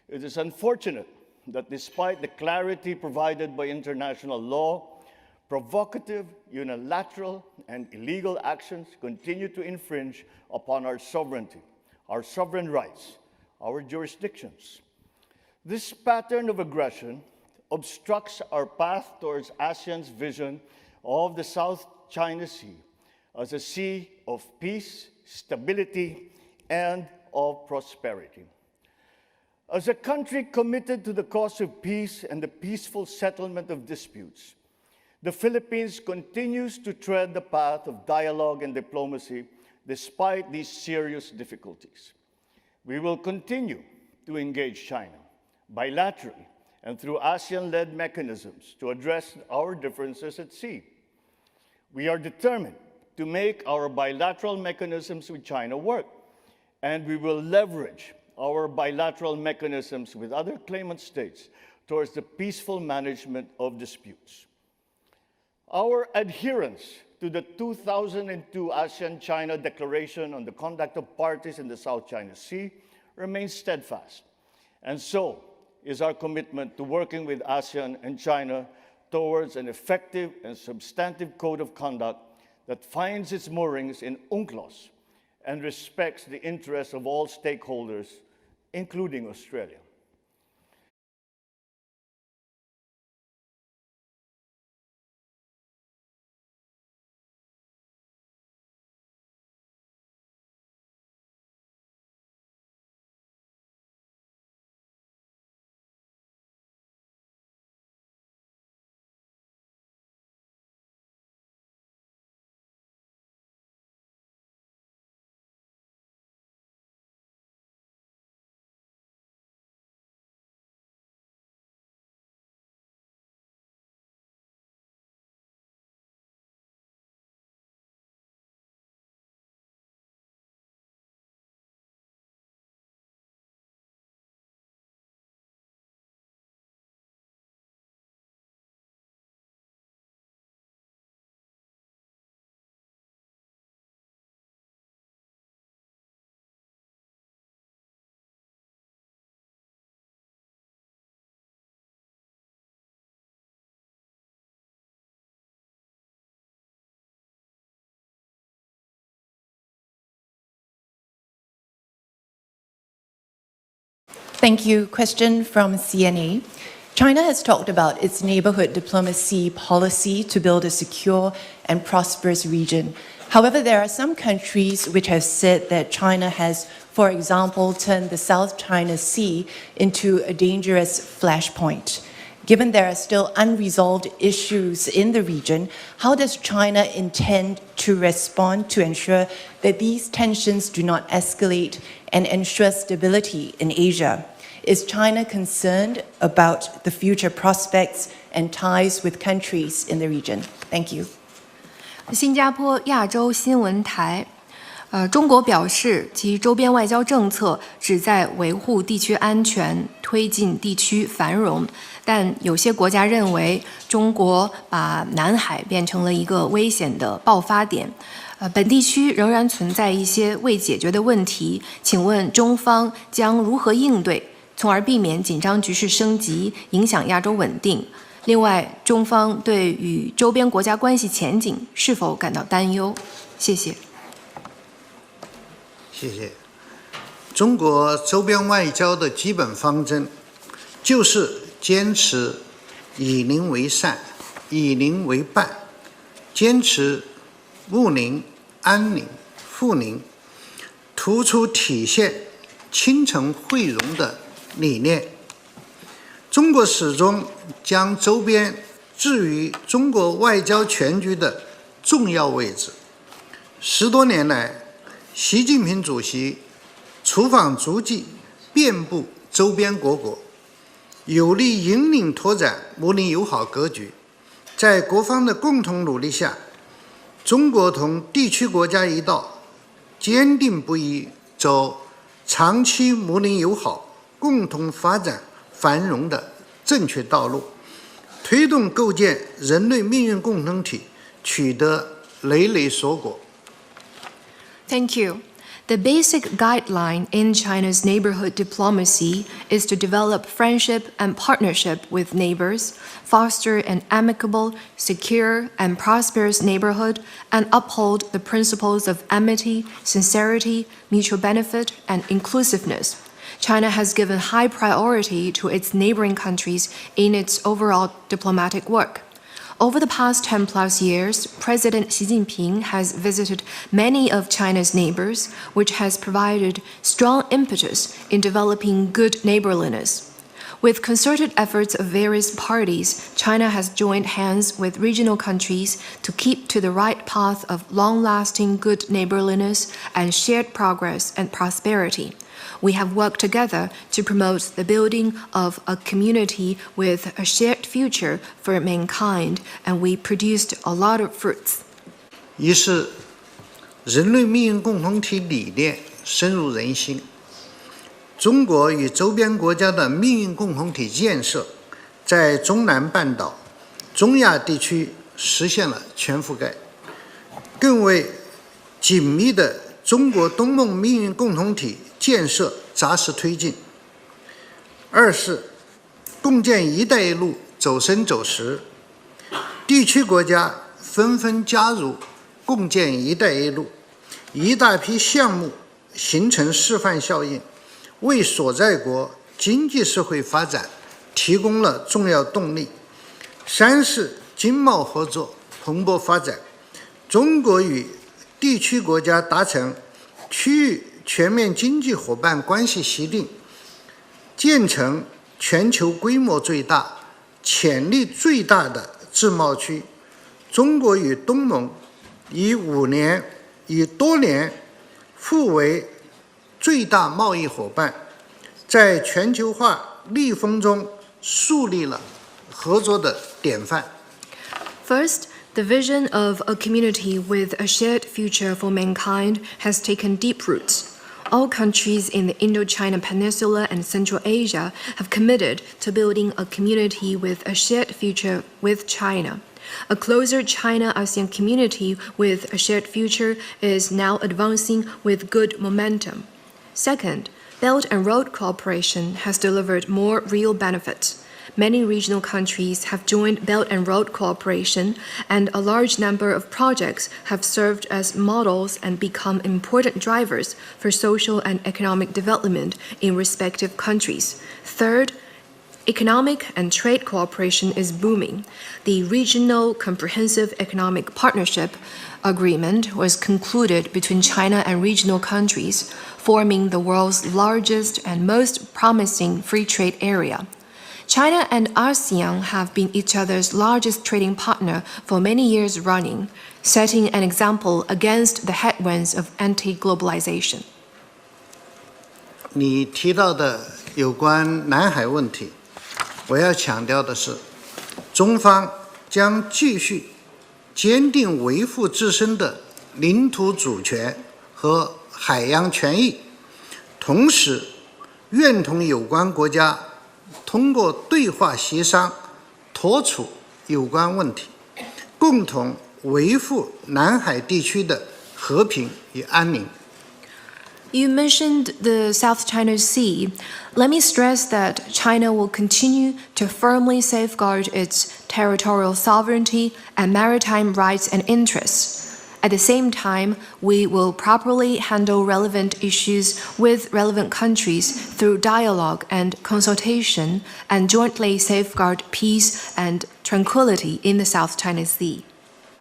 It is unfortunate that despite the clarity provided by international law, provocative, unilateral, and illegal actions continue to infringe upon our sovereignty, our sovereign rights, our jurisdictions. This pattern of aggression obstructs our path towards ASEAN's vision of the South China Sea as a sea of peace, stability, and of prosperity. As a country committed to the cause of peace and the peaceful settlement of disputes, the Philippines continues to tread the path of dialogue and diplomacy despite these serious difficulties. We will continue to engage China bilaterally and through ASEAN-led mechanisms to address our differences at sea. We are determined to make our bilateral mechanisms with China work, and we will leverage our bilateral mechanisms with other claimant states towards the peaceful management of disputes. Our adherence to the 2002 ASEAN-China Declaration on the Conduct of Parties in the South China Sea remains steadfast, and so is our commitment to working with ASEAN and China towards an effective and substantive code of conduct that finds its moorings in UNCLOS and respects the interests of all stakeholders, including Australia. Thank you. Question from CNA. China has talked about its neighborhood diplomacy policy to build a secure and prosperous region. However, there are some countries which have said that China has, for example, turned the South China Sea into a dangerous flashpoint. Given there are still unresolved issues in the region, how does China intend to respond to ensure that these tensions do not escalate and ensure stability in Asia? Is China concerned about the future prospects and ties with countries in the region? Thank you. 新加坡亚洲新闻台。中国表示，其周边外交政策旨在维护地区安全、推进地区繁荣，但有些国家认为中国把南海变成了一个危险的爆发点。本地区仍然存在一些未解决的问题，请问中方将如何应对，从而避免紧张局势升级，影响亚洲稳定？另外，中方对与周边国家关系前景是否感到担忧？谢谢。谢谢。中国周边外交的基本方针就是坚持以邻为善、以邻为伴，坚持睦邻、安邻、富邻，突出体现亲诚惠容的理念。中国始终将周边置于中国外交全局的重要位置。10多年来，习近平主席出访足迹遍布周边各国，有力引领拓展睦邻友好格局。在各方的共同努力下，中国同地区国家一道，坚定不移走长期睦邻友好、共同发展繁荣的正确道路，推动构建人类命运共同体取得累累硕果。Thank you. The basic guideline in China's neighborhood diplomacy is to develop friendship and partnership with neighbors, foster an amicable, secure, and prosperous neighborhood, and uphold the principles of amity, sincerity, mutual benefit, and inclusiveness. China has given high priority to its neighboring countries in its overall diplomatic work. Over the past 10+ years, President Xi Jinping has visited many of China's neighbors, which has provided strong impetus in developing good neighborliness. With concerted efforts of various parties, China has joined hands with regional countries to keep to the right path of long-lasting good neighborliness and shared progress and prosperity. We have worked together to promote the building of a community with a shared future for mankind, and we produced a lot of fruits. 一是人类命运共同体理念深入人心，中国与周边国家的命运共同体建设在中南半岛、中亚地区实现了全覆盖，更为紧密的中国东盟命运共同体建设扎实推进。二是共建“一带一路”走深走实，地区国家纷纷加入共建“一带一路”，一大批项目形成示范效应，为所在国经济社会发展提供了重要动力。三是经贸合作蓬勃发展，中国与地区国家达成区域全面经济伙伴关系协定，建成全球规模最大、潜力最大的自贸区。中国与东盟以多年互为最大贸易伙伴，在全球化逆风中树立了合作的典范。First, the vision of a community with a shared future for mankind has taken deep roots. All countries in the Indochina Peninsula and Central Asia have committed to building a community with a shared future with China. A closer China-ASEAN community with a shared future is now advancing with good momentum. Second, Belt and Road cooperation has delivered more real benefits. Many regional countries have joined Belt and Road cooperation, and a large number of projects have served as models and become important drivers for social and economic development in respective countries. Third, economic and trade cooperation is booming. The Regional Comprehensive Economic Partnership Agreement was concluded between China and regional countries, forming the world's largest and most promising free trade area. China and ASEAN have been each other's largest trading partner for many years running, setting an example against the headwinds of anti-globalization. 你提到的有关南海问题，我要强调的是，中方将继续坚定维护自身的领土主权和海洋权益，同时愿同有关国家通过对话协商妥处有关问题，共同维护南海地区的和平与安宁。You mentioned the South China Sea. Let me stress that China will continue to firmly safeguard its territorial sovereignty and maritime rights and interests. At the same time, we will properly handle relevant issues with relevant countries through dialogue and consultation, and jointly safeguard peace and tranquility in the South China Sea.